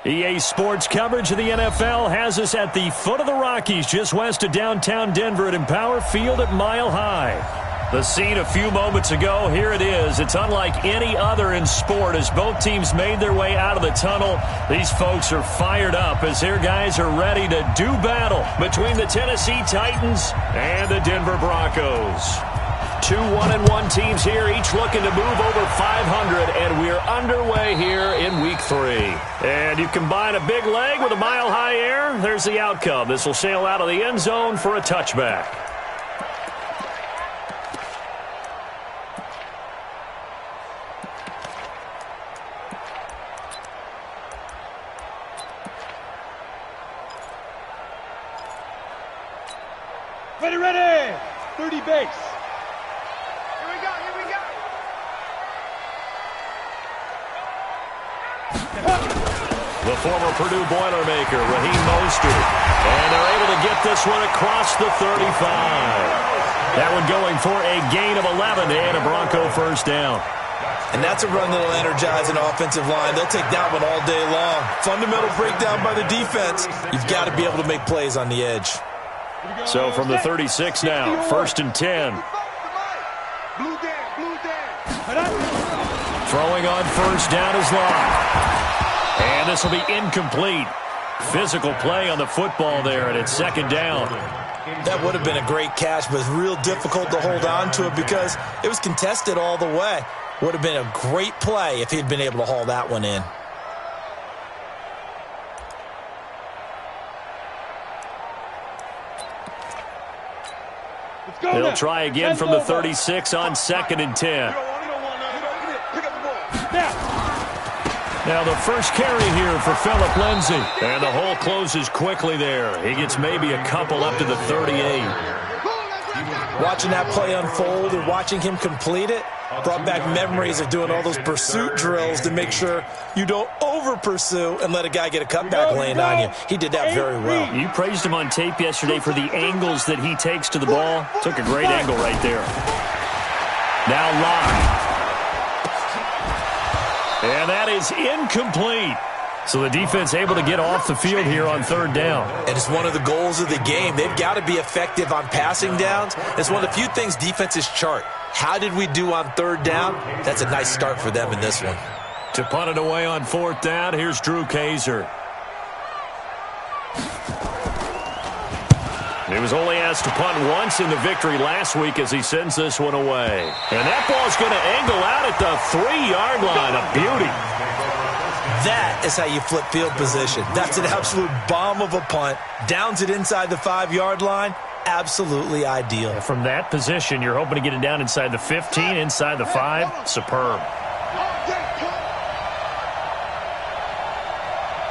EA Sports coverage of the NFL has us at the foot of the Rockies, just west of downtown Denver at Empower Field at Mile High. The scene a few moments ago, here it is. It's unlike any other in sport as both teams made their way out of the tunnel. These folks are fired up as their guys are ready to do battle between the Tennessee Titans and the Denver Broncos. Two 1-1 teams here, each looking to move over 500, and we're underway here in Week 3. And you combine a big leg with a mile-high air, there's the outcome. This will sail out of the end zone for a touchback. Ready, 30 base. The former Purdue Boilermaker, Raheem Mostert. And they're able to get this one across the 35. That one going for a gain of 11 and a Bronco first down. And that's a run that'll energize an offensive line. They'll take that one all day long. Fundamental breakdown by the defense. You've got to be able to make plays on the edge. So from the 36 now, first and 10. Throwing on first down is Locke. And this will be incomplete. Physical play on the football there, and it's second down. That would have been a great catch, but it's real difficult to hold on to it because it was contested all the way. Would have been a great play if he'd been able to haul that one in. They'll try again from the 36 on second and 10. Now the first carry here for Phillip Lindsay. And the hole closes quickly there. He gets maybe a couple up to the 38. Watching that play unfold and watching him complete it brought back memories of doing all those pursuit drills to make sure you don't over-pursue and let a guy get a cutback lane on you. He did that very well. You praised him on tape yesterday for the angles that he takes to the ball. Took a great angle right there. Now Locke. And that is incomplete. So the defense able to get off the field here on third down. And it's one of the goals of the game. They've got to be effective on passing downs. It's one of the few things defenses chart. How did we do on third down? That's a nice start for them in this one. To punt it away on fourth down, here's Drew Kaiser. He was only asked to punt once in the victory last week as he sends this one away. And that ball's going to angle out at the 3-yard line. A beauty. That is how you flip field position. That's an absolute bomb of a punt. Downs it inside the 5-yard line. Absolutely ideal. From that position, you're hoping to get it down inside the 15, inside the 5. Superb.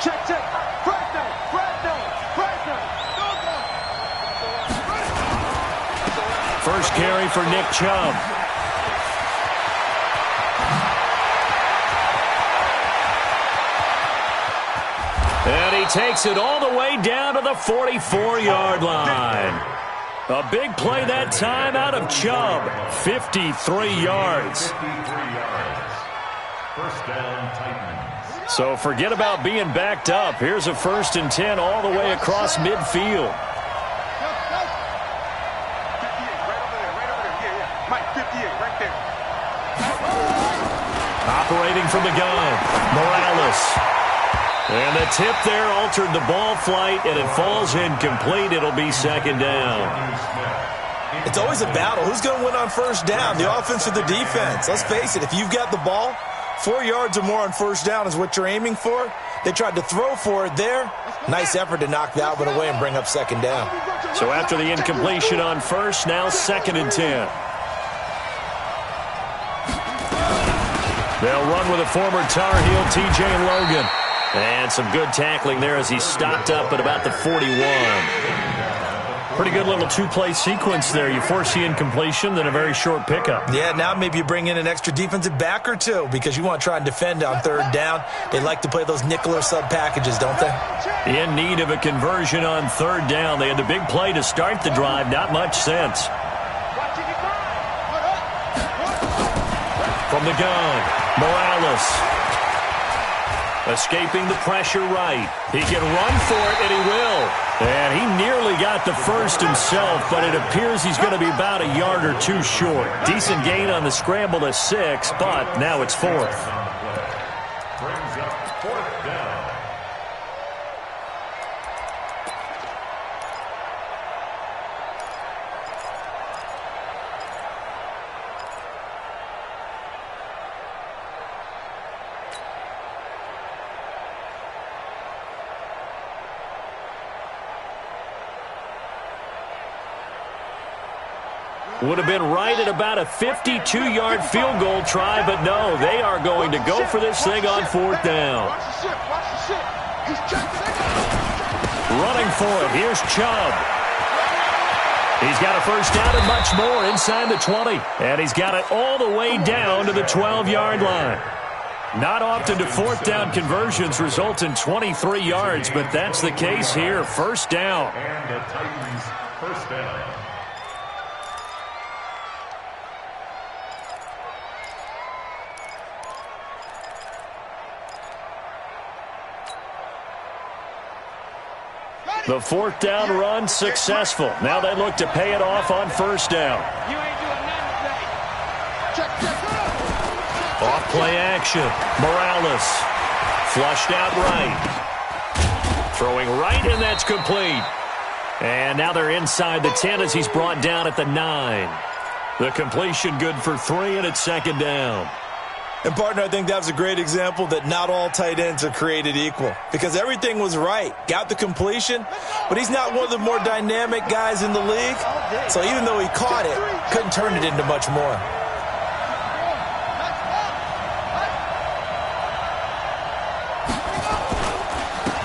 Check. First carry for Nick Chubb. And he takes it all the way down to the 44-yard line. A big play that time out of Chubb. 53 yards. First down, Titans. So forget about being backed up. Here's a first and 10 all the way across midfield. Operating from the gun, Morales. And the tip there altered the ball flight, and it falls incomplete. It'll be second down. It's always a battle. Who's going to win on first down, the offense or the defense? Let's face it, if you've got the ball, 4 yards or more on first down is what you're aiming for. They tried to throw for it there. Nice effort to knock that one away and bring up second down. So after the incompletion on first, now second and 10. They'll run with a former Tar Heel, T.J. Logan. And some good tackling there as he stopped up at about the 41. Pretty good little two-play sequence there. You force the incompletion, then a very short pickup. Yeah, now maybe you bring in an extra defensive back or two because you want to try and defend on third down. They like to play those nickel or sub packages, don't they? In need of a conversion on third down. They had the big play to start the drive. Not much sense. From the gun, Morales. Escaping the pressure right. He can run for it, and he will. And he nearly got the first himself, but it appears he's going to be about a yard or two short. Decent gain on the scramble to 6, but now it's 4th. Brings up 4th down. Would have been right at about a 52-yard field goal try, but no, they are going to go for this thing on 4th down. Running for it, here's Chubb. He's got a first down and much more inside the 20, and he's got it all the way down to the 12-yard line. Not often do 4th down conversions result in 23 yards, but that's the case here. First down. And the Titans first down. The 4th down run successful. Now they look to pay it off on first down. You ain't doing nothing today. Check. Off play action. Morales. Flushed out right. Throwing right, and that's complete. And now they're inside the 10 as he's brought down at the 9. The completion good for 3, and it's second down. And, partner, I think that was a great example that not all tight ends are created equal because everything was right. Got the completion, but he's not one of the more dynamic guys in the league. So even though he caught it, couldn't turn it into much more.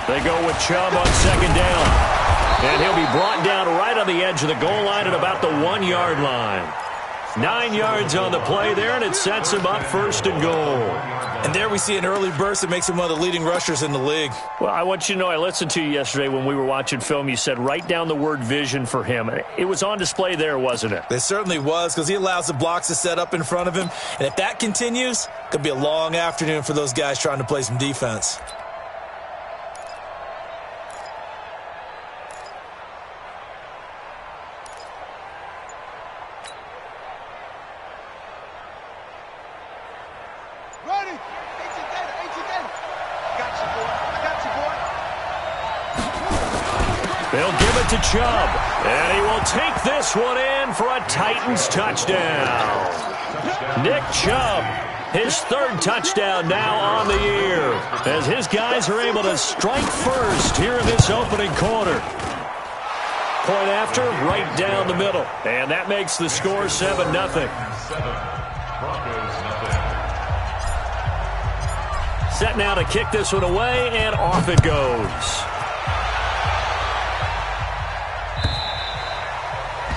They go with Chubb on second down. And he'll be brought down right on the edge of the goal line at about the 1-yard line. 9 yards on the play there, and it sets him up 1st and goal. And there we see an early burst that makes him one of the leading rushers in the league. Well, I want you to know, I listened to you yesterday when we were watching film. You said write down the word vision for him. It was on display there, wasn't it? It certainly was because he allows the blocks to set up in front of him. And if that continues, it could be a long afternoon for those guys trying to play some defense. They'll give it to Chubb, and he will take this one in for a Titans touchdown. Nick Chubb, his 3rd touchdown now on the year, as his guys are able to strike first here in this opening quarter. Point after, right down the middle, and that makes the score 7-0. Broncos nothing. Set now to kick this one away, and off it goes.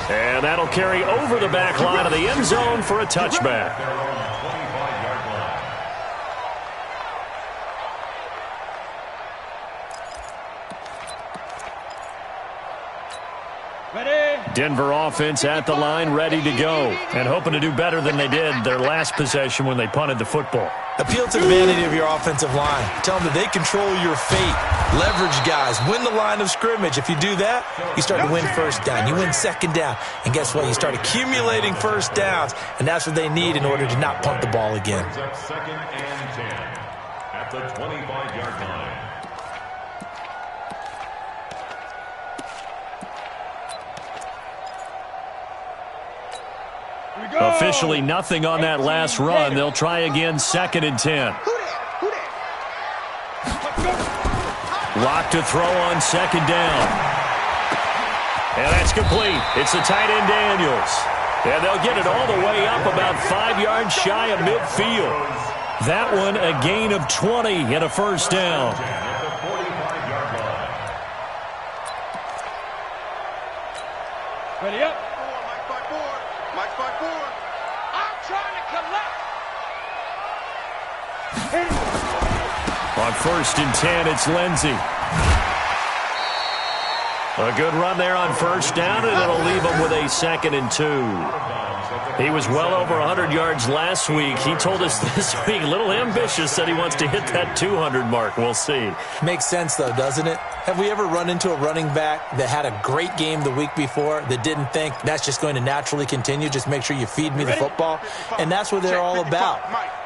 And that'll carry over the back line of the end zone for a touchback. They're on the 25-yard line. Ready? Denver offense at the line, ready to go, and hoping to do better than they did their last possession when they punted the football. Appeal to the vanity of your offensive line. Tell them that they control your fate. Leverage guys. Win the line of scrimmage. If you do that, you start to win first down. You win second down. And guess what? You start accumulating first downs. And that's what they need in order to not punt the ball again. Brings up 2nd and 10 at the 25-yard line. Officially nothing on that last run. They'll try again 2nd and 10. Lock to throw on 2nd down. And that's complete. It's the tight end Daniels. And they'll get it all the way up about 5 yards shy of midfield. That one a gain of 20 and a first down. At the 45-yard line. Ready up. Mike 5-4. I'm trying to collect. On 1st and 10, it's Lindsey. A good run there on first down, and it'll leave him with a 2nd and 2. He was well over 100 yards last week. He told us this week, a little ambitious, said he wants to hit that 200 mark. We'll see. Makes sense, though, doesn't it? Have we ever run into a running back that had a great game the week before that didn't think that's just going to naturally continue? Just make sure you feed me the football. And that's what they're all about.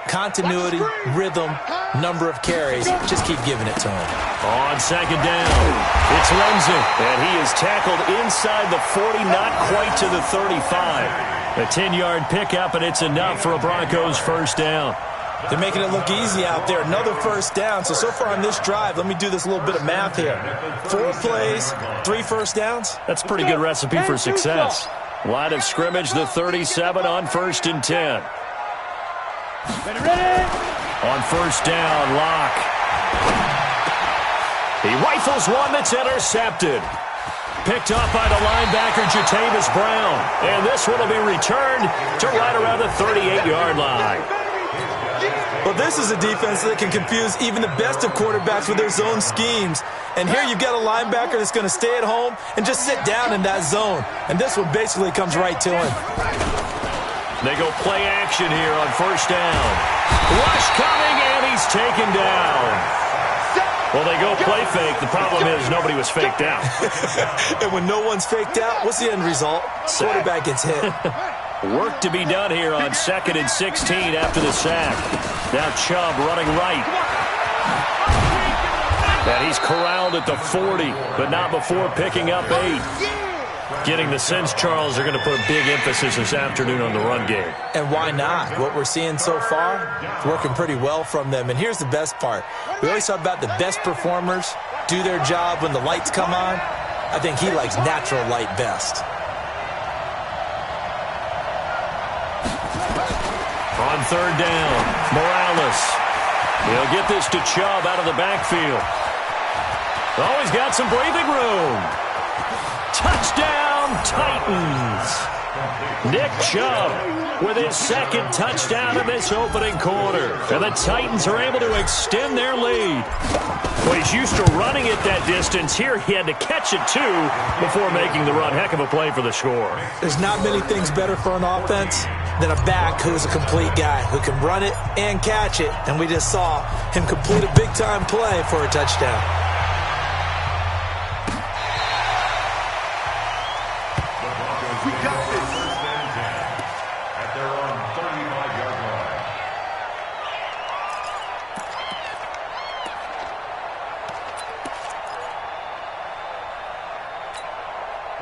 Continuity, rhythm, number of carries. Just keep giving it to him. On 2nd down, it's Lenzen, and he is tackled inside the 40, not quite to the 35. A 10-yard pickup, and it's enough for a Broncos first down. They're making it look easy out there. Another first down. So far on this drive, let me do this little bit of math here. 4 plays, 3 first downs. That's a pretty good recipe for success. Line of scrimmage, the 37 on 1st and 10. On first down, Locke. He rifles one that's intercepted. Picked up by the linebacker, Jatavis Brown. And this one will be returned to right around the 38-yard line. Well, this is a defense that can confuse even the best of quarterbacks with their zone schemes. And here you've got a linebacker that's going to stay at home and just sit down in that zone. And this one basically comes right to him. They go play action here on first down. Rush coming, and he's taken down. Well, they go play fake. The problem is nobody was faked out. And when no one's faked out, what's the end result? Quarterback gets hit. Work to be done here on 2nd and 16 after the sack. Now Chubb running right. And he's corralled at the 40, but not before picking up 8. Getting the sense Charles are going to put a big emphasis this afternoon on the run game. And why not? What we're seeing so far, it's working pretty well from them. And here's the best part. We always talk about the best performers do their job when the lights come on. I think he likes natural light best. On 3rd down, Morales. He'll get this to Chubb out of the backfield. Oh, he's got some breathing room. Touchdown, Titans. Nick Chubb with his 2nd touchdown in this opening quarter. And the Titans are able to extend their lead. Well, he's used to running it that distance. Here he had to catch it, too, before making the run. Heck of a play for the score. There's not many things better for an offense than a back who's a complete guy, who can run it and catch it. And we just saw him complete a big-time play for a touchdown. We got this. 1st and 10 at their own 35-yard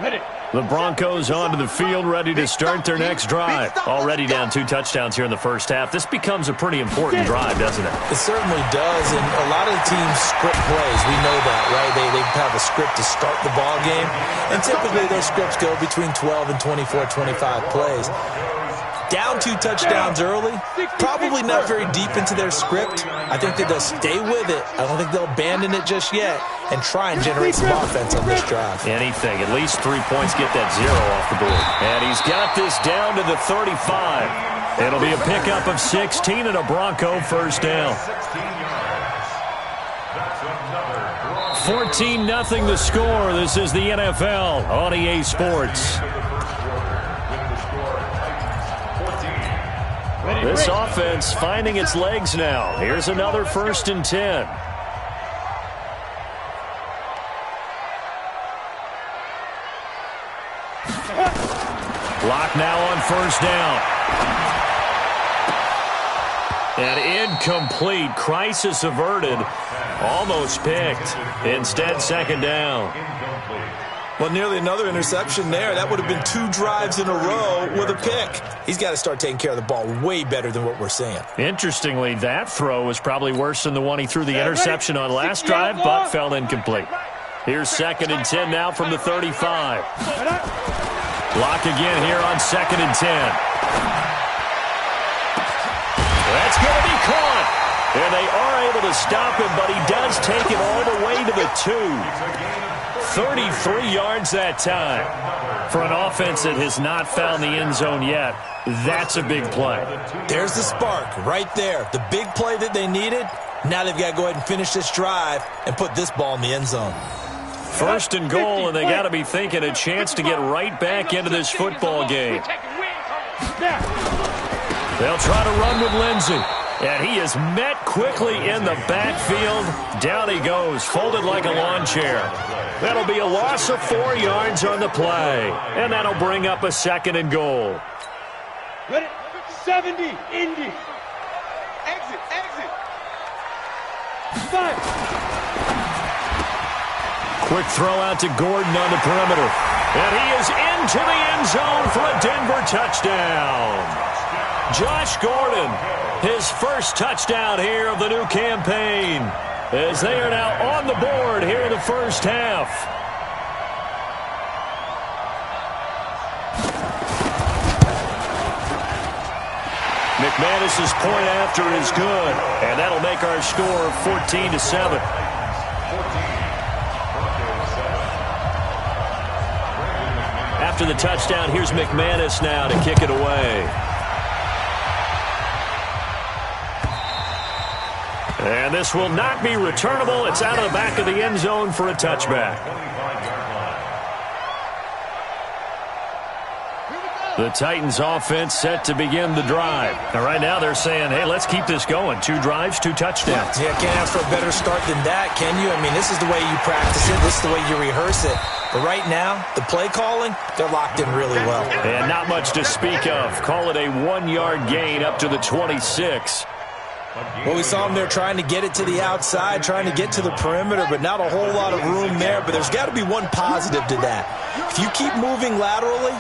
line. Ready. The Broncos onto the field, ready to start their next drive. Already down 2 touchdowns here in the first half. This becomes a pretty important drive, doesn't it? It certainly does, and a lot of the teams script plays. We know that, right? They have a script to start the ball game, and typically those scripts go between 12 and 24, 25 plays. Down 2 touchdowns early, probably not very deep into their script. I think that they'll stay with it. I don't think they'll abandon it just yet and try and generate some offense on this drive. Anything, at least 3 points, get that 0 off the board. And he's got this down to the 35. It'll be a pickup of 16 and a Bronco first down. 14-0 the score. This is the NFL on EA Sports. This offense finding its legs now. Here's another 1st and 10. Lock now on first down. And incomplete. Crisis averted. Almost picked. Instead, 2nd down. Well, nearly another interception there. That would have been 2 drives in a row with a pick. He's got to start taking care of the ball way better than what we're seeing. Interestingly, that throw was probably worse than the one he threw the interception on last drive, but fell incomplete. Here's 2nd and 10 now from the 35. Lock again here on 2nd and 10. That's going to be caught. And they are able to stop him, but he does take it all the way to the 2. 33 yards that time. For an offense that has not found the end zone yet, that's a big play. There's the spark right there. The big play that they needed. Now they've got to go ahead and finish this drive and put this ball in the end zone. First and goal, and they got to be thinking a chance to get right back into this football game. They'll try to run with Lindsey. And he is met quickly in the backfield. Down he goes, folded like a lawn chair. That'll be a loss of 4 yards on the play. And that'll bring up a second and goal. Ready? 70, Indy. Exit. 5. Quick throw out to Gordon on the perimeter. And he is into the end zone for a Denver touchdown. Josh Gordon, his first touchdown here of the new campaign, as they are now on the board here in the first half. McManus's point after is good, and that'll make our score 14-7. After the touchdown, here's McManus now to kick it away. And this will not be returnable. It's out of the back of the end zone for a touchback. The Titans offense set to begin the drive. And right now they're saying, hey, let's keep this going. 2 drives, 2 touchdowns. Yeah, can't ask for a better start than that, can you? I mean, this is the way you practice it. This is the way you rehearse it. But right now, the play calling, they're locked in really well. And not much to speak of. Call it a 1-yard gain up to the 26. Well, we saw them there trying to get it to the outside, trying to get to the perimeter, but not a whole lot of room there. But there's got to be one positive to that. If you keep moving laterally,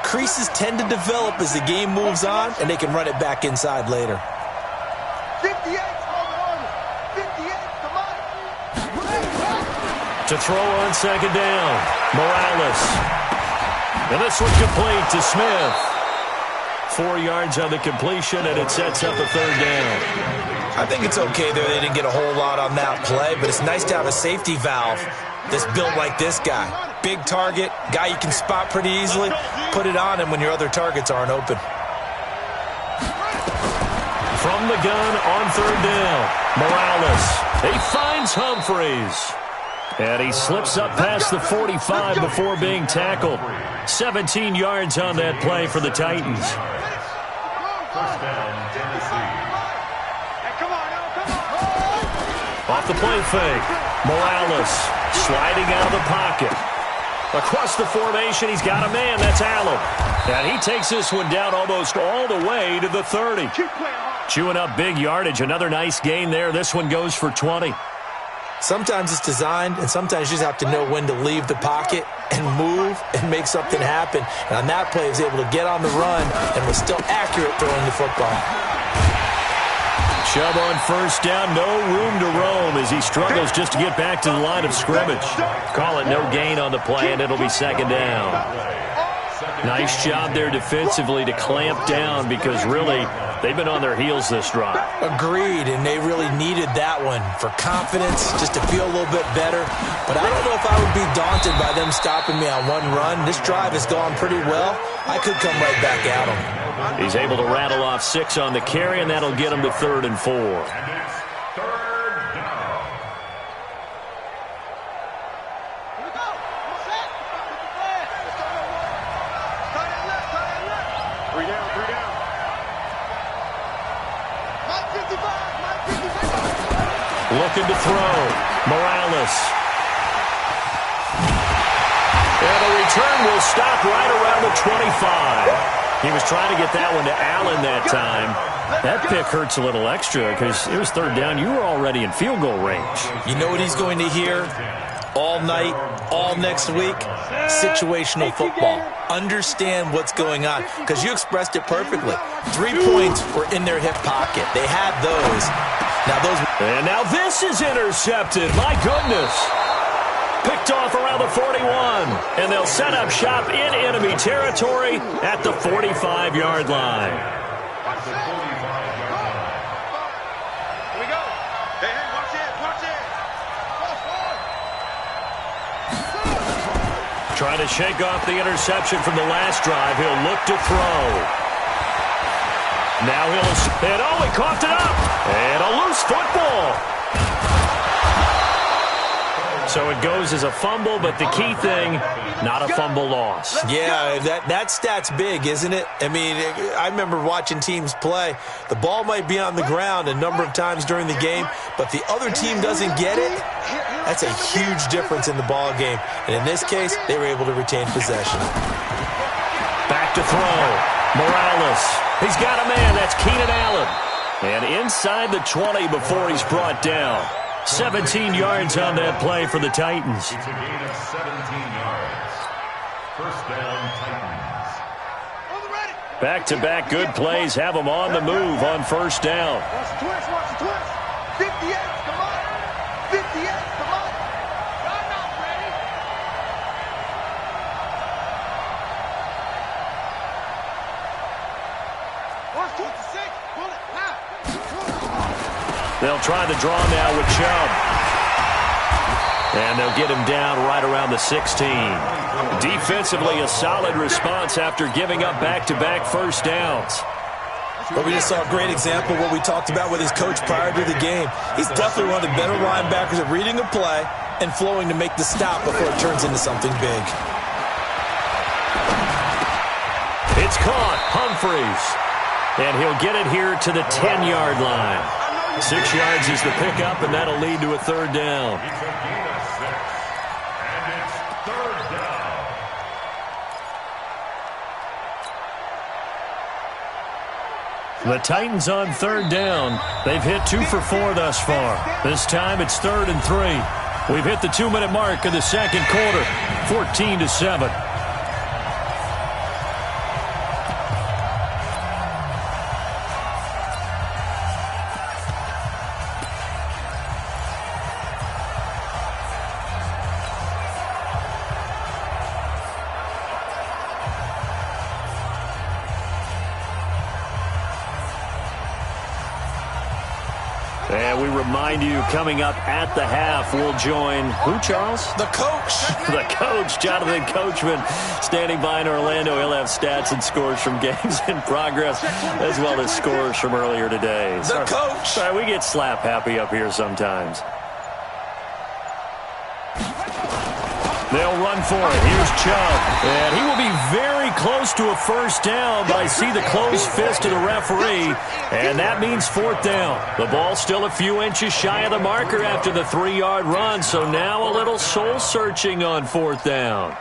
creases tend to develop as the game moves on, and they can run it back inside later. 58, hold on. 58, come on. To throw on second down, Morales. And this one complete to Smith. 4 yards on the completion, and it sets up a third down. I think it's okay there. They didn't get a whole lot on that play, but it's nice to have a safety valve that's built like this guy. Big target, guy you can spot pretty easily. Put it on him when your other targets aren't open. From the gun on third down, Morales. He finds Humphreys. And he slips up past the 45 before being tackled. 17 yards on that play for the Titans. First down, Tennessee. Hey, come on. Off the play fake, Morales sliding out of the pocket. Across the formation, he's got a man. That's Allen. And he takes this one down almost all the way to the 30. Chewing up big yardage. Another nice gain there. This one goes for 20. Sometimes it's designed, and sometimes you just have to know when to leave the pocket and move and make something happen. And on that play, he was able to get on the run and was still accurate throwing the football. Chubb on first down, no room to roam as he struggles just to get back to the line of scrimmage. Call it no gain on the play, and it'll be second down. Nice job there defensively to clamp down because really they've been on their heels this drive. Agreed, and they really needed that one for confidence, just to feel a little bit better. But I don't know if I would be daunted by them stopping me on one run. This drive has gone pretty well. I could come right back at them. He's able to rattle off 6 on the carry, and that'll get him to 3rd and 4. And it's third down. Three down. Looking to throw. Morales. And the return will stop right around the 25. He was trying to get that one to Allen that time. That pick hurts a little extra because it was third down. You were already in field goal range. You know what he's going to hear all night, all next week? Situational football. Understand what's going on, because you expressed it perfectly. 3 points were in their hip pocket. They had those. And now this is intercepted. My goodness. Picked off around the 41. And they'll set up shop in enemy territory at the 45-yard line. At the 45-yard line. Here we go. Hey, watch it. Trying to shake off the interception from the last drive. He'll look to throw. Now he coughed it up. And a loose football. So it goes as a fumble, but the key thing, not a fumble loss. Yeah, that stat's big, isn't it? I mean, I remember watching teams play. The ball might be on the ground a number of times during the game, but if the other team doesn't get it, that's a huge difference in the ball game. And in this case, they were able to retain possession. Back to throw. Morales. He's got a man. That's Keenan Allen. And inside the 20 before he's brought down. 17 yards on that play for the Titans. It's a gain of 17 yards. First down, Titans. Back-to-back good plays have them on the move on first down. Watch the twist, watch the twist. 58, come on. 58, come on. I'm not ready. Watch 26, pull it, now. They'll try the draw now with Chubb. And they'll get him down right around the 16. Defensively, a solid response after giving up back-to-back first downs. But we just saw a great example of what we talked about with his coach prior to the game. He's definitely one of the better linebackers at reading a play and flowing to make the stop before it turns into something big. It's caught. Humphreys. And he'll get it here to the 10-yard line. 6 yards is the pickup, and that'll lead to a third down. It's a gain of 6. And it's third down. The Titans on third down. They've hit 2 for 4 thus far. This time it's 3rd and 3. We've hit the 2-minute mark of the second quarter. 14-7. And we remind you, coming up at the half, we'll join who, Charles? The coach. The coach, Jonathan Coachman, standing by in Orlando. He'll have stats and scores from games in progress, as well as scores from earlier today. The coach. Sorry, we get slap happy up here sometimes. They'll run for it. Here's Chubb. And he will be very close to a first down, but I see the closed fist of the referee, and that means 4th down. The ball's still a few inches shy of the marker after the 3-yard run, so now a little soul-searching on 4th down.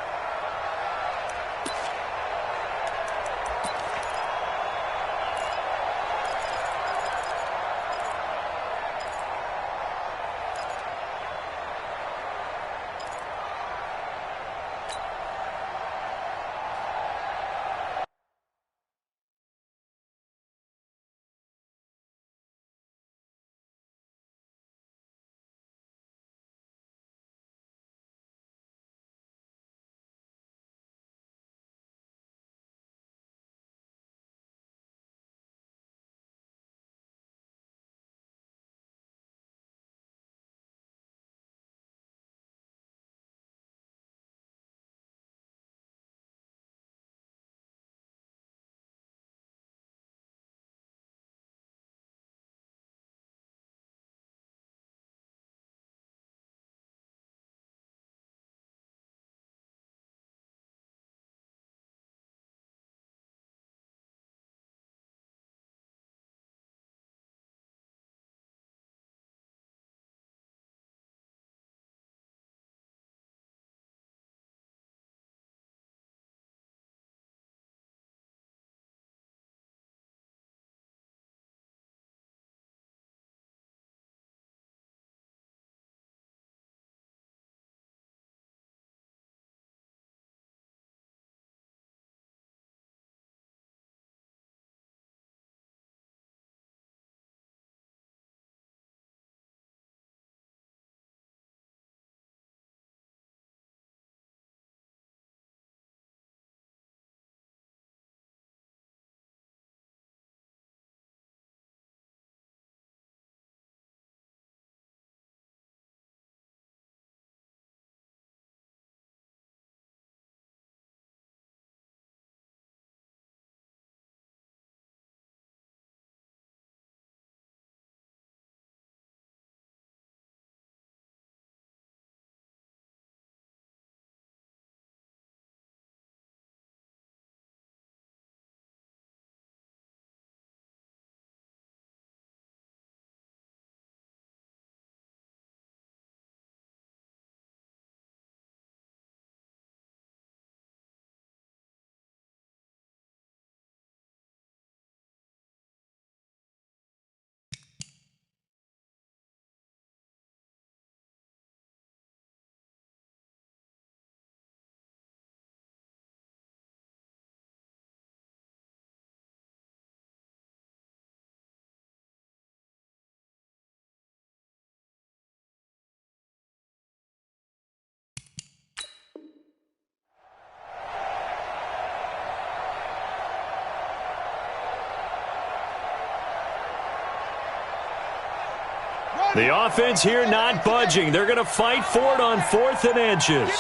The offense here not budging. They're going to fight for it on 4th and inches.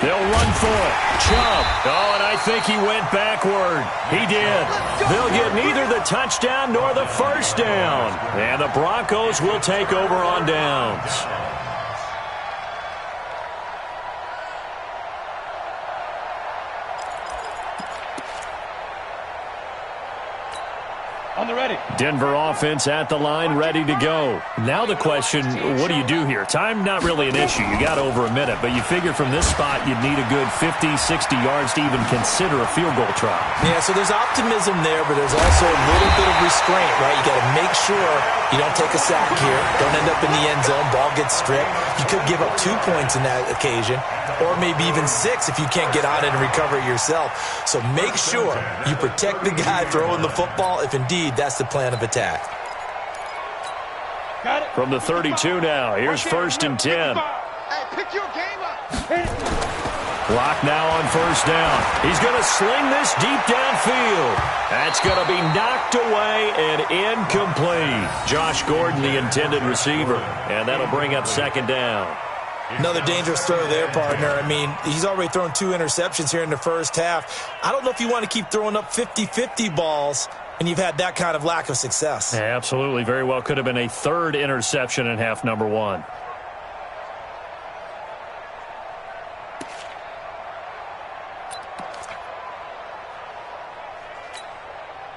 They'll run for it. Chubb. Oh, and I think he went backward. He did. They'll get neither the touchdown nor the first down. And the Broncos will take over on downs. On the ready. Denver offense at the line, ready to go. Now the question, what do you do here? Time not really an issue. You got over a minute, but you figure from this spot you'd need a good 50, 60 yards to even consider a field goal try. Yeah, so there's optimism there, but there's also a little bit of restraint, right? You got to make sure you don't take a sack here. Don't end up in the end zone. Ball gets stripped. You could give up 2 points in that occasion, or maybe even 6 if you can't get on it and recover it yourself. So make sure you protect the guy throwing the football if indeed that's the plan of attack. Got it. From the 32 now, here's 1st and 10. Hey, pick your game up. Clock now on 1st down. He's going to sling this deep downfield. That's going to be knocked away and incomplete. Josh Gordon, the intended receiver, and that'll bring up 2nd down. Another dangerous throw there, partner. I mean, he's already thrown 2 interceptions here in the first half. I don't know if you want to keep throwing up 50-50 balls and you've had that kind of lack of success. Yeah, absolutely. Very well could have been a 3rd interception in half number 1.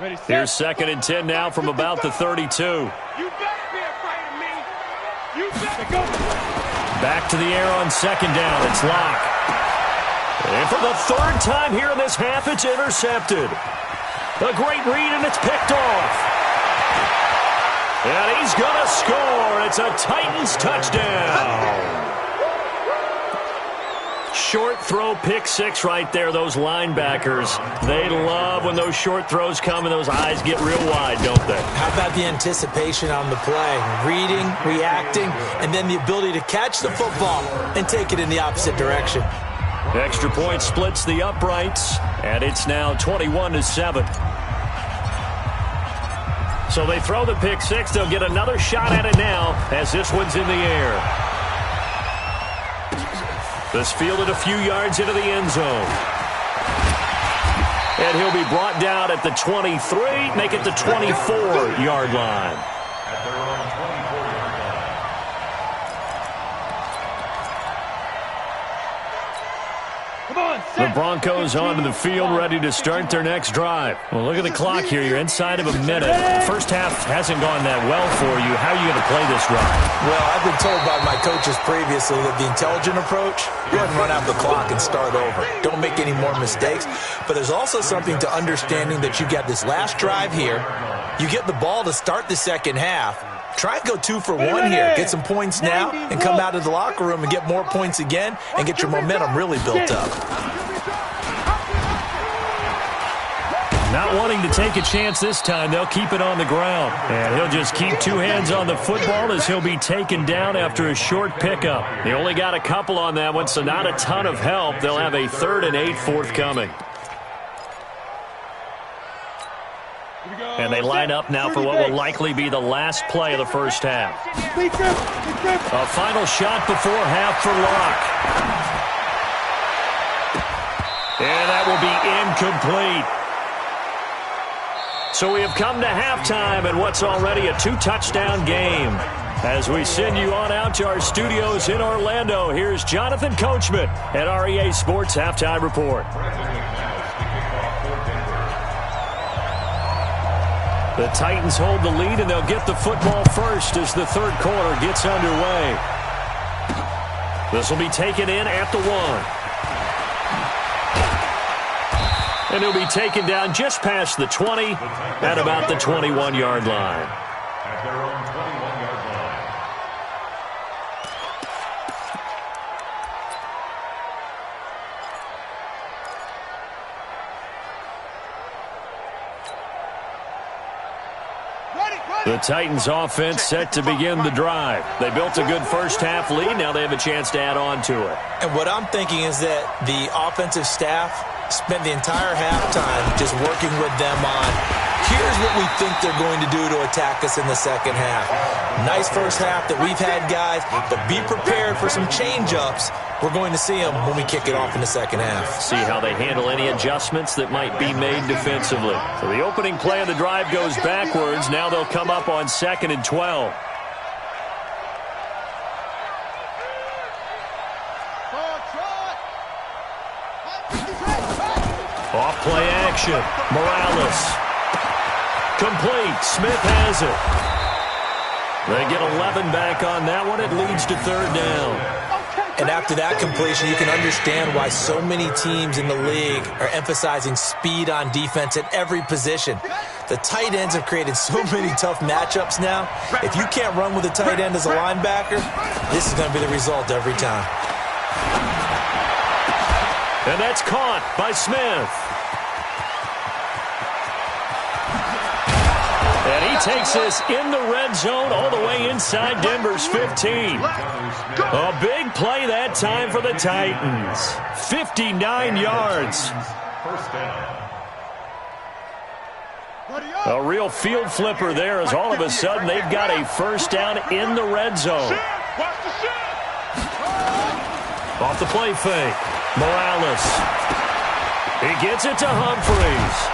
Ready, set. Here's 2nd and 10 now from about the 32. You better be afraid of me. You better go. Back to the air on 2nd down. It's Locke. And for the 3rd time here in this half, it's intercepted. A great read, and it's picked off. And he's going to score. It's a Titans touchdown. Short throw, pick 6 right there. Those linebackers, they love when those short throws come and those eyes get real wide, don't they? How about the anticipation on the play? Reading, reacting, and then the ability to catch the football and take it in the opposite direction. Extra point splits the uprights, and it's now 21-7. So they throw the pick 6. They'll get another shot at it now as this one's in the air. This fielded a few yards into the end zone. And he'll be brought down at the 23, make it the 24-yard line. At their own 24-yard line. Come on, The Broncos onto the field, ready to start their next drive. Well, look at the clock here. You're inside of a minute. The first half hasn't gone that well for you. How are you going to play this drive? Well, I've been told by my coaches previously that the intelligent approach, go ahead and run out the clock and start over. Don't make any more mistakes. But there's also something to understanding that you got this last drive here. You get the ball to start the second half. Try and go 2 for 1 here. Get some points now and come out of the locker room and get more points again and get your momentum really built up. Not wanting to take a chance this time, they'll keep it on the ground. And he'll just keep 2 hands on the football as he'll be taken down after a short pickup. They only got a couple on that one, so not a ton of help. They'll have a 3rd and 8 forthcoming. And they line up now for what will likely be the last play of the first half. A final shot before half for Locke. And that will be incomplete. So we have come to halftime and what's already a 2-touchdown game. As we send you on out to our studios in Orlando, here's Jonathan Coachman at REA Sports Halftime Report. The Titans hold the lead, and they'll get the football first as the 3rd quarter gets underway. This will be taken in at the 1. And he'll be taken down just past the 20 at about the 21-yard line. At their own 21-yard line. The Titans offense set to begin the drive. They built a good first half lead. Now they have a chance to add on to it. And what I'm thinking is that the offensive staff spent the entire halftime just working with them on Here's what we think they're going to do to attack us in the second half. Nice first half that we've had, guys, but be prepared for some change-ups. We're going to see them when we kick it off in the second half. See how they handle any adjustments that might be made defensively. So the opening play of the drive goes backwards. Now they'll come up on 2nd and 12. Off play action. Morales. Complete. Smith has it. They get 11 back on that one. It leads to 3rd down. And after that completion, you can understand why so many teams in the league are emphasizing speed on defense at every position. The tight ends have created so many tough matchups now. If you can't run with a tight end as a linebacker, this is going to be the result every time. And that's caught by Smith. And he takes this in the red zone all the way inside Denver's 15. A big play that time for the Titans. 59 yards. A real field flipper there as all of a sudden they've got a first down in the red zone. Off the play fake. Morales. He gets it to Humphreys.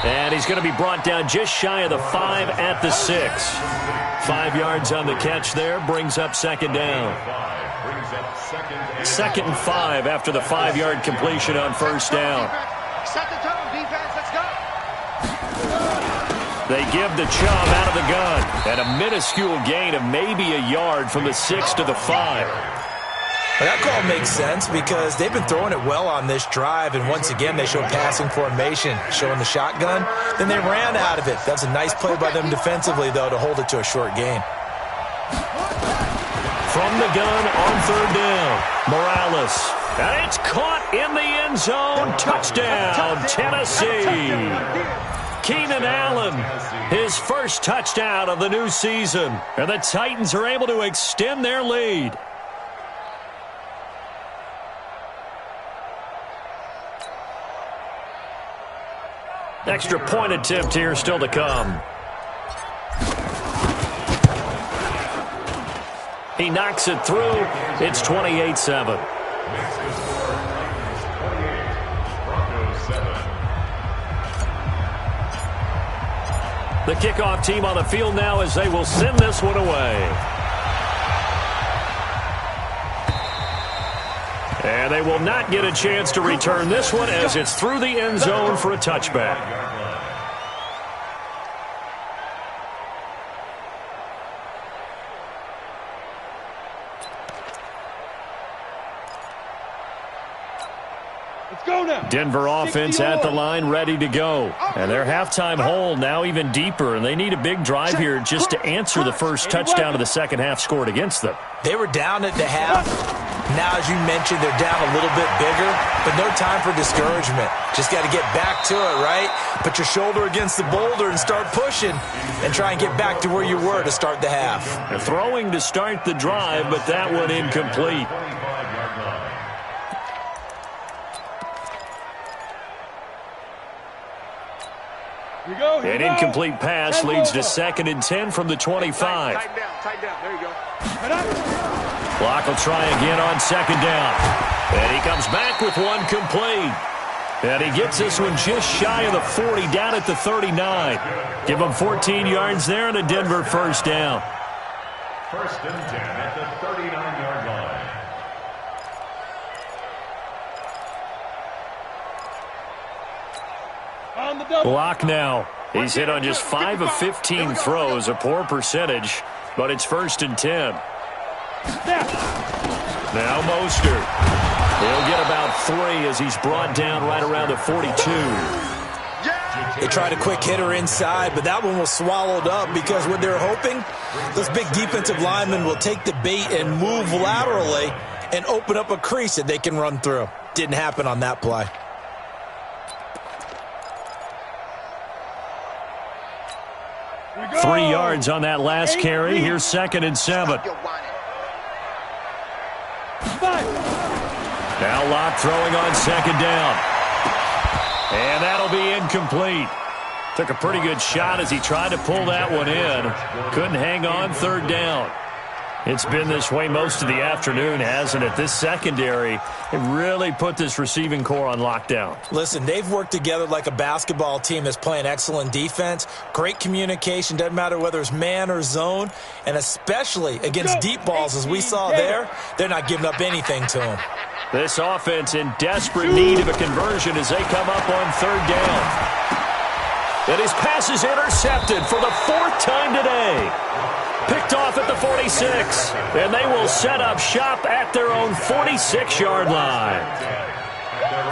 And he's going to be brought down just shy of the 5 at the 6. 5 yards on the catch there. Brings up 2nd down. 2nd and 5 after the 5-yard completion on 1st down. Set the tone, defense. Let's go. They give the Chubb out of the gun. And a minuscule gain of maybe a yard from the 6 to the 5. Well, that call makes sense because they've been throwing it well on this drive, and once again they show passing formation, showing the shotgun. Then they ran out of it. That's a nice play by them defensively, though, to hold it to a short gain. From the gun on 3rd down, Morales. And it's caught in the end zone. Touchdown, Tennessee. Keenan Allen, his first touchdown of the new season. And the Titans are able to extend their lead. Extra point attempt here still to come. He knocks it through. It's 28-7. The kickoff team on the field now as they will send this one away. And they will not get a chance to return this one as it's through the end zone for a touchback. Let's go now. Denver offense at the line, ready to go. And their halftime hole now even deeper, and they need a big drive here just to answer the first touchdown of the second half scored against them. They were down at the half. Now, as you mentioned, they're down a little bit bigger, but no time for discouragement. Just got to get back to it, right? Put your shoulder against the boulder and start pushing and try and get back to where you were to start the half. They're throwing to start the drive, but that one incomplete. An incomplete pass leads to 2nd and 10 from the 25. Tighten down. There you go. Clock will try again on 2nd down. And he comes back with one complete. And he gets this one just shy of the 40, down at the 39. Give him 14 yards there and a Denver first down. 1st and 10 at the 39-yard line. Block now. He's hit on just 5 of 15 throws, a poor percentage, but it's 1st and 10. Now Mostert. He'll get about 3 as he's brought down right around the 42. They tried a quick hitter inside, but that one was swallowed up because what they're hoping, those big defensive linemen will take the bait and move laterally and open up a crease that they can run through. Didn't happen on that play. Three yards on that last carry. Here's 2nd and 7. Now Locke throwing on 2nd down. And that'll be incomplete. Took a pretty good shot as he tried to pull that one in. Couldn't hang on third down. It's been this way most of the afternoon, hasn't it? This secondary, it really put this receiving core on lockdown. Listen, they've worked together like a basketball team that's playing excellent defense. Great communication, doesn't matter whether it's man or zone. And especially against deep balls, as we saw there, they're not giving up anything to them. This offense in desperate need of a conversion as they come up on third down. And his pass is intercepted for the fourth time today. Picked off at the 46. And they will set up shop at their own 46-yard line.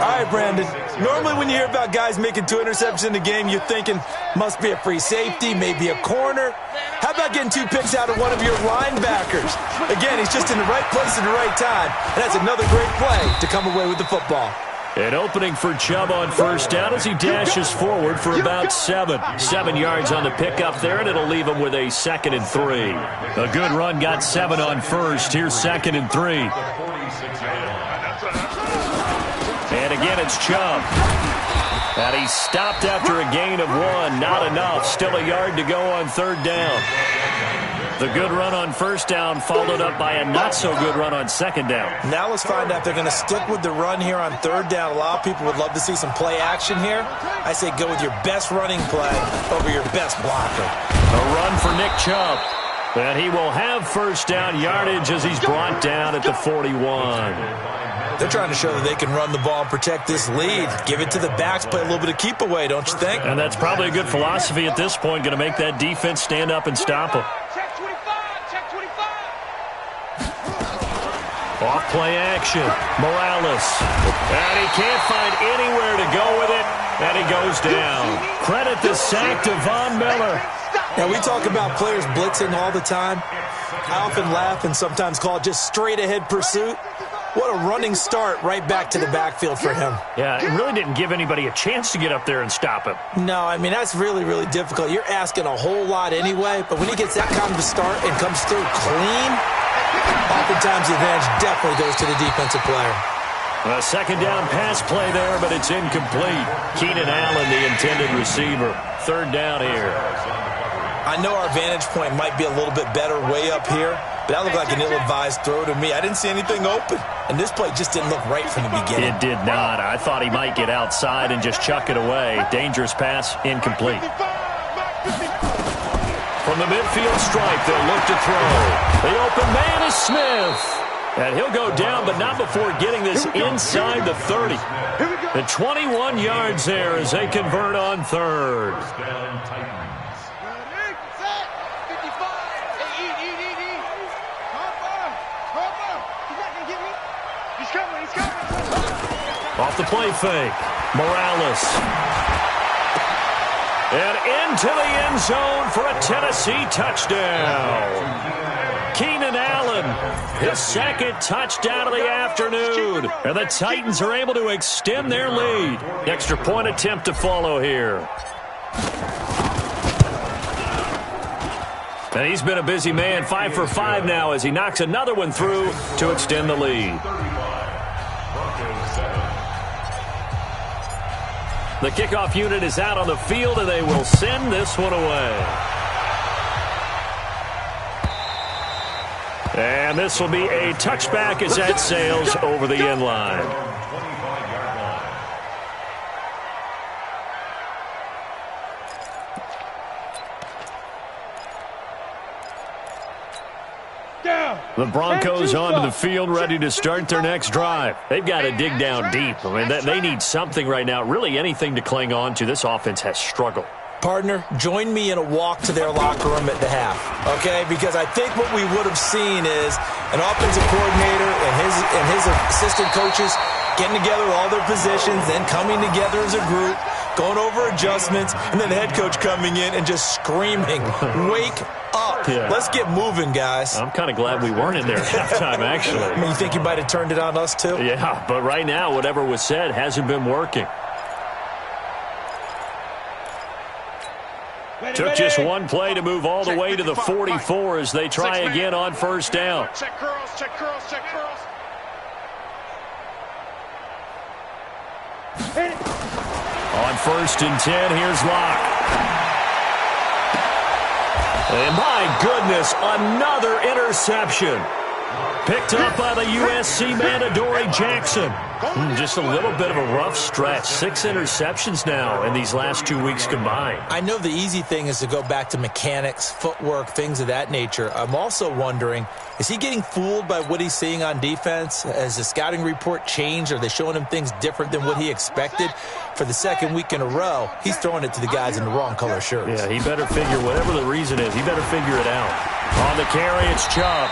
All right, Brandon. Normally when you hear about guys making 2 interceptions in the game, you're thinking must be a free safety, maybe a corner. How about getting 2 picks out of one of your linebackers? Again, he's just in the right place at the right time. And that's another great play to come away with the football. An opening for Chubb on first down as he dashes forward for about 7. 7 yards on the pickup there, and it'll leave him with a 2nd and 3. A good run got 7 on first. Here's 2nd and 3. And again, it's Chubb. And he's stopped after a gain of 1. Not enough. Still a yard to go on third down. The good run on first down followed up by a not-so-good run on second down. Now let's find out if they're going to stick with the run here on third down. A lot of people would love to see some play action here. I say go with your best running play over your best blocker. A run for Nick Chubb. And he will have first down yardage as he's brought down at the 41. They're trying to show that they can run the ball and protect this lead. Give it to the backs, play a little bit of keep away, don't you think? And that's probably a good philosophy at this point, going to make that defense stand up and stop him. Off-play action. Morales. And he can't find anywhere to go with it. And he goes down. Credit the sack to Von Miller. Now, we talk about players blitzing all the time. I often laugh and sometimes call it just straight-ahead pursuit. What a running start right back to the backfield for him. Yeah, it really didn't give anybody a chance to get up there and stop him. No, I mean, that's really, really difficult. You're asking a whole lot anyway, but when he gets that kind of a start and comes through clean, oftentimes the advantage definitely goes to the defensive player. A second down pass play there, but it's incomplete. Keenan Allen, the intended receiver. Third down here. I know our vantage point might be a little bit better way up here, but that looked like an ill-advised throw to me. I didn't see anything open, and this play just didn't look right from the beginning. It did not. I thought he might get outside and just chuck it away. Dangerous pass, incomplete. From the midfield stripe, they'll look to throw. The open man is Smith. And he'll go down, but not before getting this inside the 30. The 21 yards there as they convert on third. Off the play fake. Morales. And into the end zone for a Tennessee touchdown. Keenan Allen, his second touchdown of the afternoon. And the Titans are able to extend their lead. Extra point attempt to follow here. And he's been a busy man, 5 for 5 now as he knocks another one through to extend the lead. The kickoff unit is out on the field, and they will send this one away. And this will be a touchback as that sails over the end line. The Broncos onto the field, ready to start their next drive. They've got to dig down deep. I mean, they need something right now, really anything to cling on to. This offense has struggled. Partner, join me in a walk to their locker room at the half, okay? Because I think what we would have seen is an offensive coordinator and his assistant coaches getting together all their positions, then coming together as a group, going over adjustments, and then the head coach coming in and just screaming, wake up. Yeah. Let's get moving, guys. I'm kind of glad we weren't in there at halftime, actually. I mean, you think you might have turned it on us, too? Yeah, but right now, whatever was said hasn't been working. Took just one play to move all the way to the 44 as they try again on first down. Check curls, check curls, check curls. On 1st and 10, here's Locke. And my goodness, another interception. Picked up by the USC man, Adoree Jackson. Just a little bit of a rough stretch. 6 interceptions now in these last 2 weeks combined. I know the easy thing is to go back to mechanics, footwork, things of that nature. I'm also wondering, is he getting fooled by what he's seeing on defense? Has the scouting report changed? Are they showing him things different than what he expected? For the second week in a row, he's throwing it to the guys in the wrong color shirts. Yeah, he better figure, whatever the reason is, he better figure it out. On the carry, it's Chubb.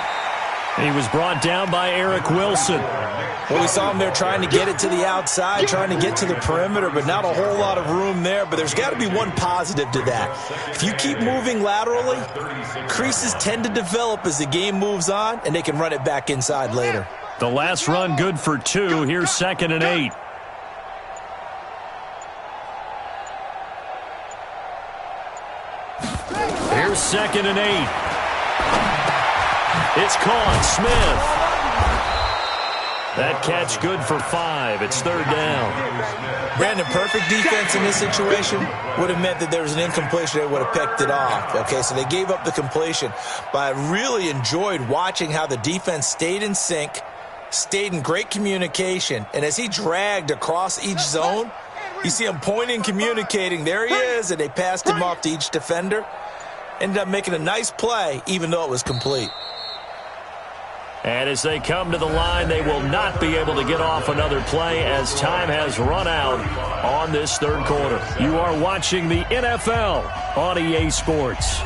He was brought down by Eric Wilson. Well, we saw him there trying to get it to the outside, trying to get to the perimeter, but not a whole lot of room there. But there's got to be one positive to that. If you keep moving laterally, creases tend to develop as the game moves on, and they can run it back inside later. The last run good for 2. Here's 2nd and 8. Here's 2nd and 8. It's caught. Smith. That catch good for 5. It's 3rd down. Brandon, perfect defense in this situation would have meant that there was an incompletion. They would have picked it off. Okay, so they gave up the completion. But I really enjoyed watching how the defense stayed in sync, stayed in great communication. And as he dragged across each zone, you see him pointing, communicating. There he is, and they passed him off to each defender. Ended up making a nice play, even though it was complete. And as they come to the line, they will not be able to get off another play as time has run out on this 3rd quarter. You are watching the NFL on EA Sports.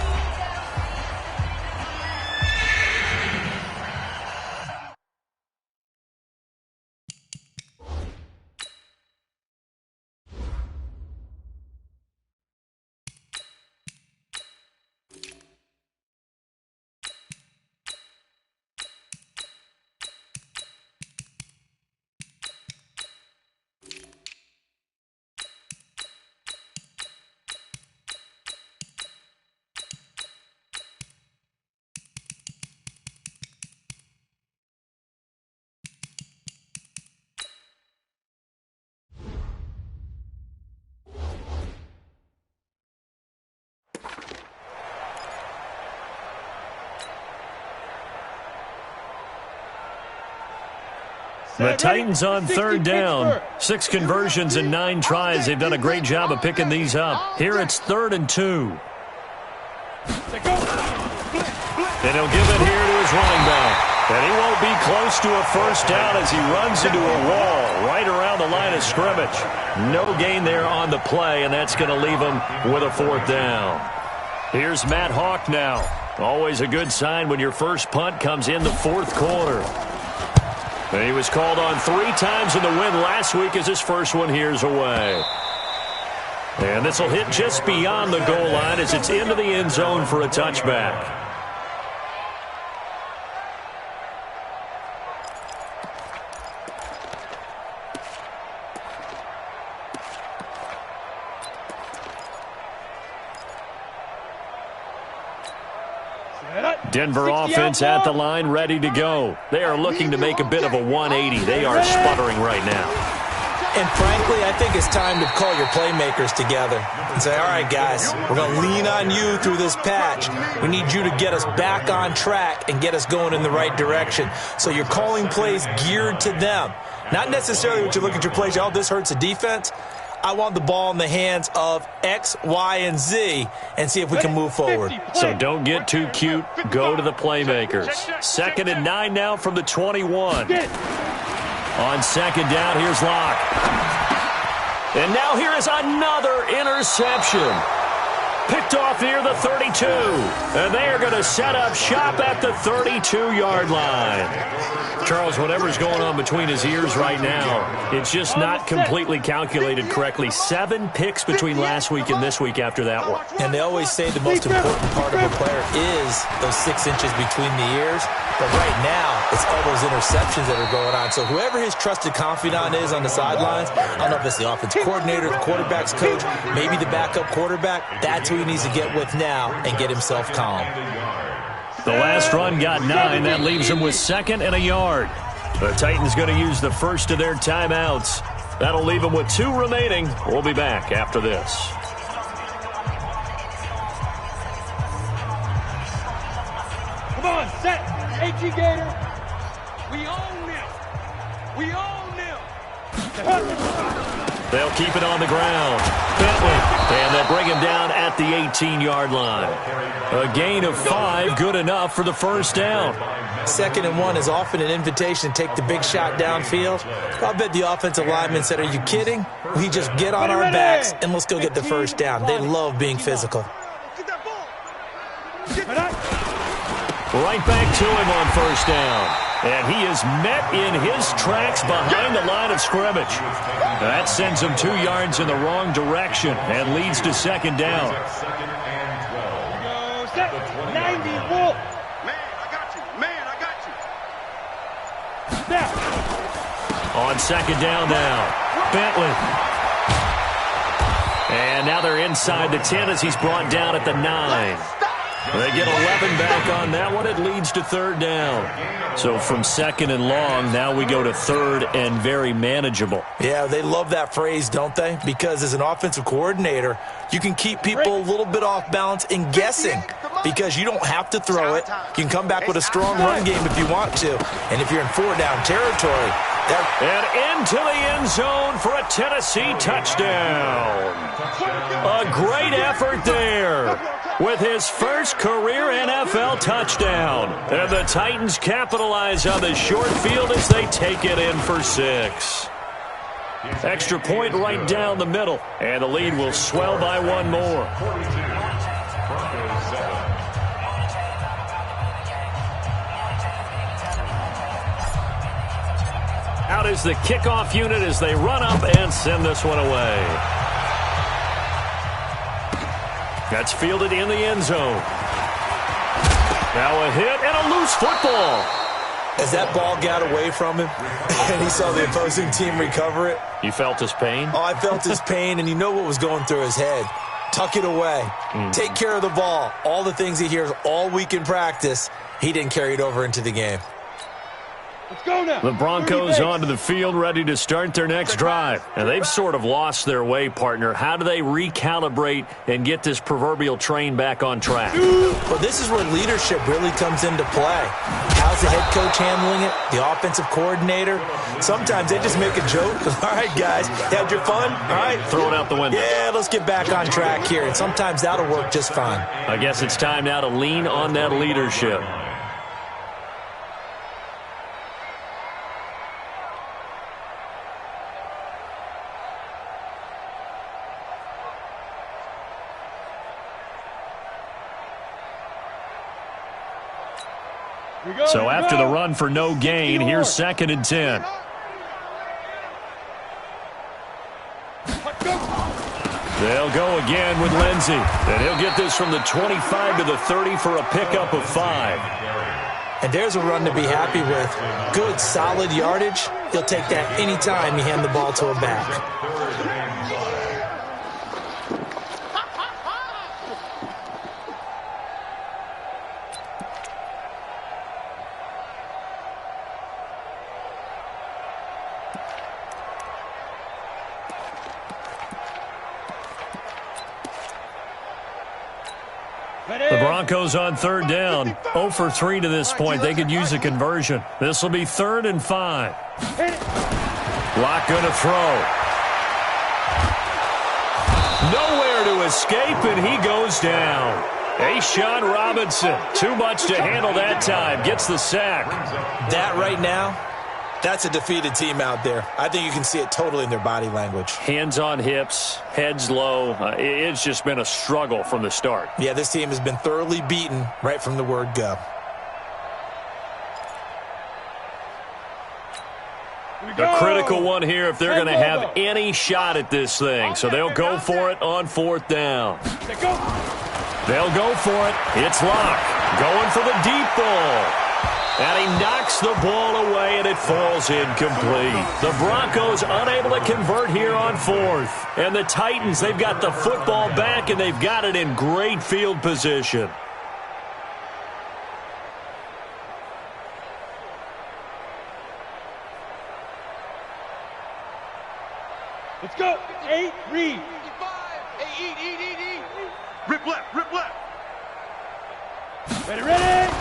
The Titans on 3rd down. 6 conversions and 9 tries. They've done a great job of picking these up. Here it's 3rd and 2. And he'll give it here to his running back. And he won't be close to a first down as he runs into a wall right around the line of scrimmage. No gain there on the play, and that's going to leave him with a 4th down. Here's Matt Hawk now. Always a good sign when your first punt comes in the 4th quarter. And he was called on 3 times in the win last week as his first one here's away. And this will hit just beyond the goal line as it's into the end zone for a touchback. Denver offense at the line, ready to go. They are looking to make a bit of a 180. They are sputtering right now. And frankly, I think it's time to call your playmakers together and say, all right, guys, we're going to lean on you through this patch. We need you to get us back on track and get us going in the right direction. So you're calling plays geared to them. Not necessarily what you look at your plays, oh, this hurts the defense. I want the ball in the hands of X, Y, and Z and see if we can move forward. So don't get too cute. Go to the playmakers. 2nd and 9 now from the 21. On 2nd down, here's Locke. And now here is another interception. Picked off near the 32. And they are going to set up shop at the 32-yard line. Charles, whatever's going on between his ears right now, it's just not completely calculated correctly. 7 picks between last week and this week after that one. And they always say the most important part of a player is those 6 inches between the ears. But right now, it's all those interceptions that are going on. So whoever his trusted confidant is on the sidelines, I don't know if it's the offense coordinator, the quarterback's coach, maybe the backup quarterback, that's who he needs to get with now and get himself calm. The last run got 9. That leaves him with 2nd and a yard. The Titans going to use the first of their timeouts. That'll leave them with 2 remaining. We'll be back after this. H.E. Gator, we own them. We own them. They'll keep it on the ground. Bentley, and they'll bring him down at the 18-yard line. A gain of 5, good enough for the first down. 2nd and 1 is often an invitation to take the big shot downfield. I'll bet the offensive lineman said, are you kidding? We just get on our backs and let's go get the first down. They love being physical. Right back to him on first down. And he is met in his tracks behind the line of scrimmage. That sends him 2 yards in the wrong direction and leads to 2nd down. 90, Wolf. Man, I got you. Man, I got you. Now. On 2nd down now, Bentley. And now they're inside the 10 as he's brought down at the 9. They get 11 back on that one. It leads to 3rd down. So from 2nd and long, now we go to 3rd and very manageable. Yeah, they love that phrase, don't they? Because as an offensive coordinator, you can keep people a little bit off balance and guessing because you don't have to throw it. You can come back with a strong run game if you want to. And if you're in 4-down territory, and into the end zone for a Tennessee touchdown. A great effort there with his first career NFL touchdown. And the Titans capitalize on the short field as they take it in for 6. Extra point right down the middle, and the lead will swell by 1 more. Out is the kickoff unit as they run up and send this one away. That's fielded in the end zone. Now a hit and a loose football. As that ball got away from him and he saw the opposing team recover it. You felt his pain? Oh, I felt his pain, and you know what was going through his head. Tuck it away. Take care of the ball. All the things he hears all week in practice, he didn't carry it over into the game. Let's go now. The Broncos onto the field ready to start their next drive. And they've sort of lost their way, partner. How do they recalibrate and get this proverbial train back on track? Well, this is where leadership really comes into play. How's the head coach handling it? The offensive coordinator? Sometimes they just make a joke. All right, guys, had your fun? All right. Throw it out the window. Yeah, let's get back on track here. And sometimes that'll work just fine. I guess it's time now to lean on that leadership. So after the run for no gain, here's 2nd and 10. They'll go again with Lindsey. And he'll get this from the 25 to the 30 for a pickup of 5. And there's a run to be happy with. Good, solid yardage. He'll take that anytime you hand the ball to a back. The Broncos on 3rd down. 0 for 3 to this point. They could use a conversion. This will be 3rd and 5. Lock going to throw. Nowhere to escape, and he goes down. A'Shawn Robinson, too much to handle that time. Gets the sack. That right now, that's a defeated team out there. I think you can see it totally in their body language. Hands on hips, heads low. It's just been a struggle from the start. Yeah, this team has been thoroughly beaten right from the word go. A critical one here if they're going to have any shot at this thing. So they'll go for it on 4th down. They'll go for it. It's Locke going for the deep ball. And he knocks the ball away, and it falls incomplete. The Broncos unable to convert here on 4th. And the Titans, they've got the football back, and they've got it in great field position. Let's go. 8, read. 55. Hey, eat. Rip left. Ready.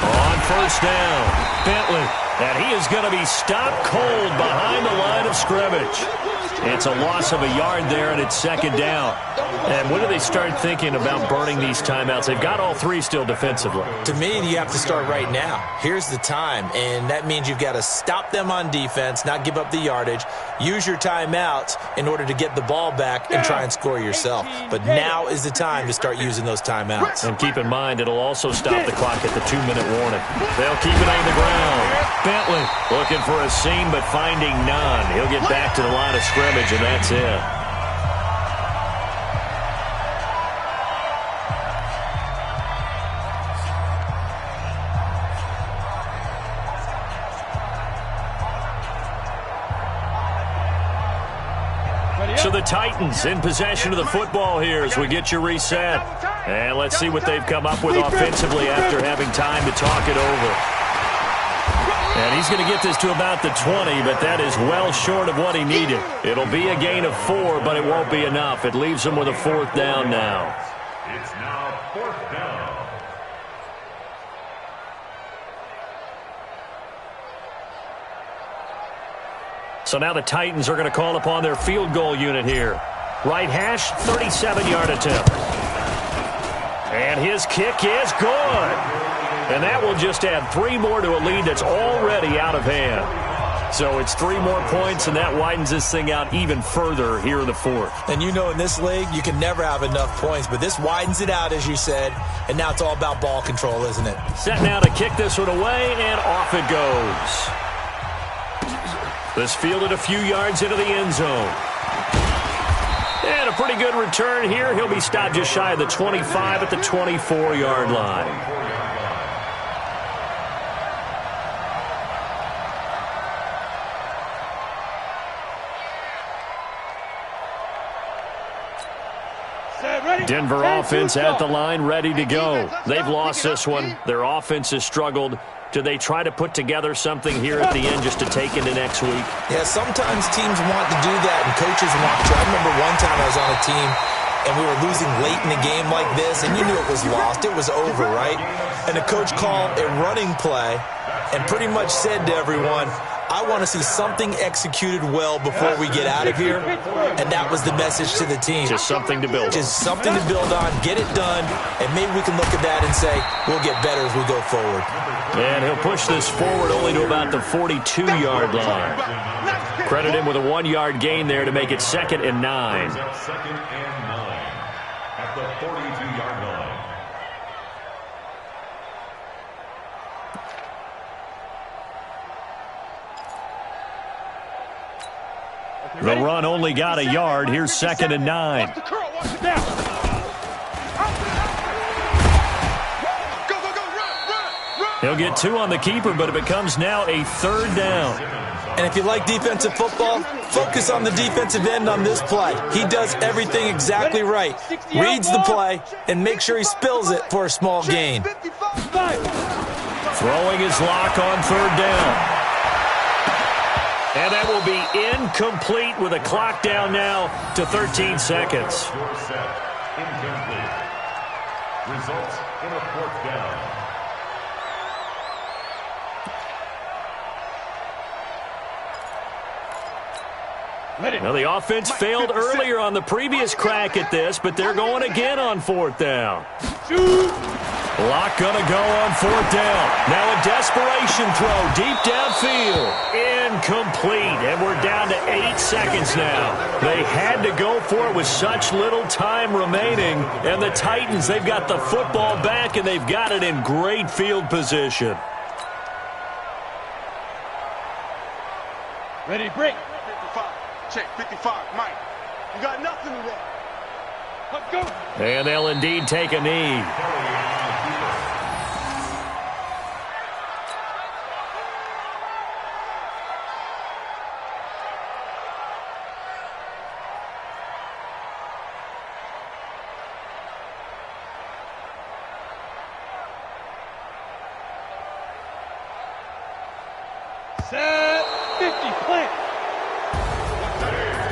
On first down. Bentley. And he is going to be stopped cold behind the line of scrimmage. It's a loss of a yard there, and it's second down. And when do they start thinking about burning these timeouts? They've got all three still defensively. To me, you have to start right now. Here's the time, and that means you've got to stop them on defense, not give up the yardage, use your timeouts in order to get the ball back and try and score yourself. But now is the time to start using those timeouts. And keep in mind, it'll also stop the clock at the 2-minute warning. They'll keep it on the ground. Bentley looking for a seam, but finding none. He'll get back to the line of scrimmage, and that's it. So the Titans in possession of the football here as we get you reset. And let's see what they've come up with offensively after having time to talk it over. And he's going to get this to about the 20, but that is well short of what he needed. It'll be a gain of 4, but it won't be enough. It leaves him with a fourth down now. It's now fourth down. So now the Titans are going to call upon their field goal unit here. Right hash, 37-yard attempt. And his kick is good. And that will just add 3 more to a lead that's already out of hand. So it's 3 more points, and that widens this thing out even further here in the fourth. And you know in this league, you can never have enough points, but this widens it out, as you said, and now it's all about ball control, isn't it? Set now to kick this one away, and off it goes. This fielded a few yards into the end zone. And a pretty good return here. He'll be stopped just shy of the 25 at the 24-yard line. Denver offense at the line, ready to go. They've lost this one. Their offense has struggled. Do they try to put together something here at the end just to take into next week? Yeah, sometimes teams want to do that, and coaches want to. I remember one time I was on a team, and we were losing late in the game like this, and you knew it was lost. It was over, right? And the coach called a running play and pretty much said to everyone, I want to see something executed well before we get out of here. And that was the message to the team. Just something to build on. Just something to build on, get it done, and maybe we can look at that and say, we'll get better as we go forward. And he'll push this forward only to about the 42-yard line. Credit him with a 1-yard gain there to make it 2nd and 9. 2nd and 9 at the 42-yard line. The run only got a yard. Here's 2nd and 9. Watch the curl, watch it down. Go, go, go, run. He'll get 2 on the keeper, but it becomes now a 3rd down. And if you like defensive football, focus on the defensive end on this play. He does everything exactly right. Reads the play and makes sure he spills it for a small gain. Throwing his lock on 3rd down. And that will be incomplete with a clock down now to 13 seconds. Score set. Incomplete. Results in a 4th down. Now the offense failed earlier on the previous crack at this, but they're going again on 4th down. Lock gonna go on 4th down. Now a desperation throw deep downfield. Incomplete, and we're down to 8 seconds now. They had to go for it with such little time remaining, and the Titans, they've got the football back, and they've got it in great field position. Ready to break. 55. Check 55. Mike, you got nothing to that. Let's go. And they'll indeed take a knee. Set 50. Plant.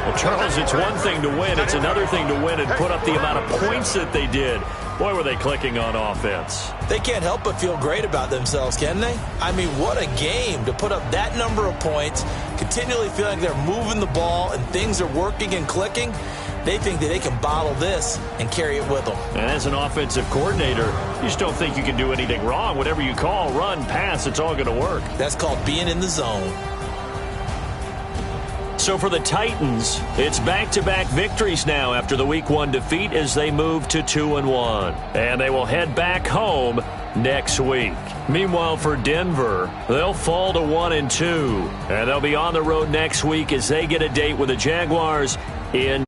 Well, Charles, it's one thing to win. It's another thing to win and put up the amount of points that they did. Boy, were they clicking on offense. They can't help but feel great about themselves, can they? I mean, what a game to put up that number of points, continually feeling like they're moving the ball and things are working and clicking. They think that they can bottle this and carry it with them. And as an offensive coordinator, you just don't think you can do anything wrong. Whatever you call, run, pass, it's all going to work. That's called being in the zone. So for the Titans, it's back-to-back victories now after the Week 1 defeat as they move to 2-1. And they will head back home next week. Meanwhile, for Denver, they'll fall to 1-2. And they'll be on the road next week as they get a date with the Jaguars in